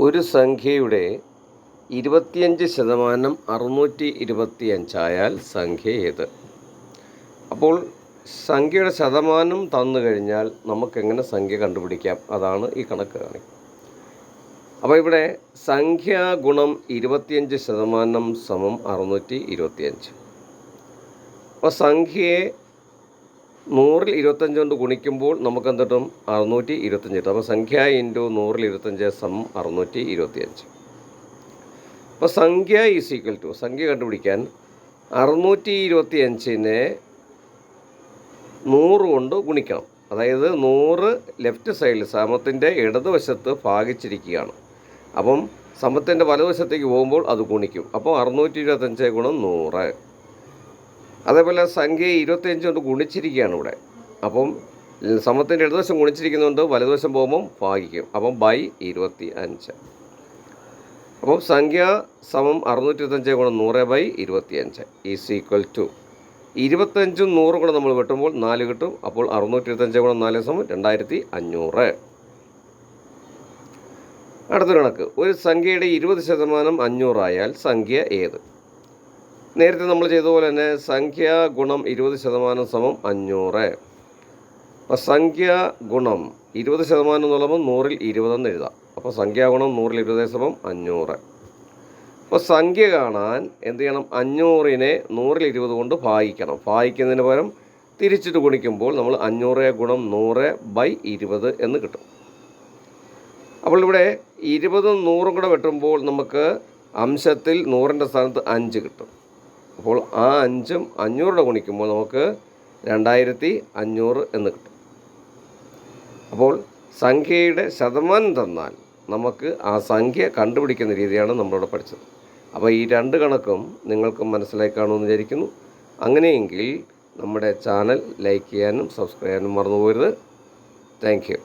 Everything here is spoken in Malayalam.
ഒരു സംഖ്യയുടെ 25% 625 ആയാൽ സംഖ്യ ഏത്? അപ്പോൾ സംഖ്യയുടെ ശതമാനം തന്നു കഴിഞ്ഞാൽ നമുക്കെങ്ങനെ സംഖ്യ കണ്ടുപിടിക്കാം? അതാണ് ഈ കണക്ക് കാണിക്കുന്നത്. അപ്പോൾ ഇവിടെ സംഖ്യ ഗുണം 25% സമം 625. അപ്പോൾ സംഖ്യയെ 100-ൽ 25 കൊണ്ട് ഗുണിക്കുമ്പോൾ നമുക്ക് എന്ത് കിട്ടും? 625 കിട്ടും. അപ്പോൾ സംഖ്യ ഇൻറ്റു 100-ൽ 25 സമം 625. അപ്പോൾ സംഖ്യ ഈസ് ഈക്വൽ ടു, സംഖ്യ കണ്ടുപിടിക്കാൻ 625-നെ 100 കൊണ്ട് ഗുണിക്കണം. അതായത് 100 ലെഫ്റ്റ് സൈഡിൽ സമത്തിൻ്റെ ഇടതുവശത്ത് ഭാഗിച്ചിരിക്കുകയാണ്. അപ്പം സമത്തിൻ്റെ വലതുവശത്തേക്ക് പോകുമ്പോൾ അത് ഗുണിക്കും. അപ്പോൾ 625 ഗുണം 100. അതേപോലെ സംഖ്യ 25 കൊണ്ട് ഗുണിച്ചിരിക്കുകയാണ് ഇവിടെ. അപ്പം സമത്തിൻ്റെ ഇടതുവശം ഗുണിച്ചിരിക്കുന്നതുകൊണ്ട് വലതുവശം പോകുമ്പം ഭാഗിക്കും. അപ്പം ബൈ 25. അപ്പം സംഖ്യ സമം 625 ഗുണം 100 ബൈ 25 ഈസ് ഈക്വൽ ടു 25-ഉം 100 കൂടെ നമ്മൾ വെട്ടുമ്പോൾ 4 കിട്ടും. അപ്പോൾ 625 ഗുണം 4 സമം 2500. അടുത്തൊരു കണക്ക്, ഒരു സംഖ്യയുടെ 20% 500 ആയാൽ സംഖ്യ ഏത്? നേരത്തെ നമ്മൾ ചെയ്തതുപോലെ തന്നെ സംഖ്യ ഗുണം 20% സമം 500. അപ്പോൾ സംഖ്യ ഗുണം 20% എന്നുള്ളപ്പോൾ 100-ൽ 20 എന്ന് എഴുതാം. അപ്പോൾ സംഖ്യ ഗുണം 100-ൽ 20 സമം 500. അപ്പോൾ സംഖ്യ കാണാൻ എന്ത് ചെയ്യണം? 500-നെ 100-ൽ 20 കൊണ്ട് ഭാഗിക്കണം. ഭാഗിക്കുന്നതിന് പകരം തിരിച്ചിട്ട് ഗുണിക്കുമ്പോൾ നമ്മൾ 500 ഗുണം 100 ബൈ 20 എന്ന് കിട്ടും. അപ്പോൾ ഇവിടെ 20-ഉം 100-ഉം കൂടെ വെട്ടുമ്പോൾ നമുക്ക് അംശത്തിൽ 100-ൻ്റെ സ്ഥാനത്ത് 5 കിട്ടും. അപ്പോൾ ആ 5-ഉം 500 ഗുണിക്കുമ്പോൾ നമുക്ക് 2500 എന്ന് കിട്ടും. അപ്പോൾ സംഖ്യയുടെ ശതമാനം തന്നാൽ നമുക്ക് ആ സംഖ്യ കണ്ടുപിടിക്കുന്ന രീതിയാണ് നമ്മളിവിടെ പഠിച്ചത്. അപ്പോൾ ഈ 2 കണക്കും നിങ്ങൾക്ക് മനസ്സിലായി കാണുമെന്ന് വിചാരിക്കുന്നു. അങ്ങനെയെങ്കിൽ നമ്മുടെ ചാനൽ ലൈക്ക് ചെയ്യാനും സബ്സ്ക്രൈബ് ചെയ്യാനും മറന്നു പോകരുത്. Thank you.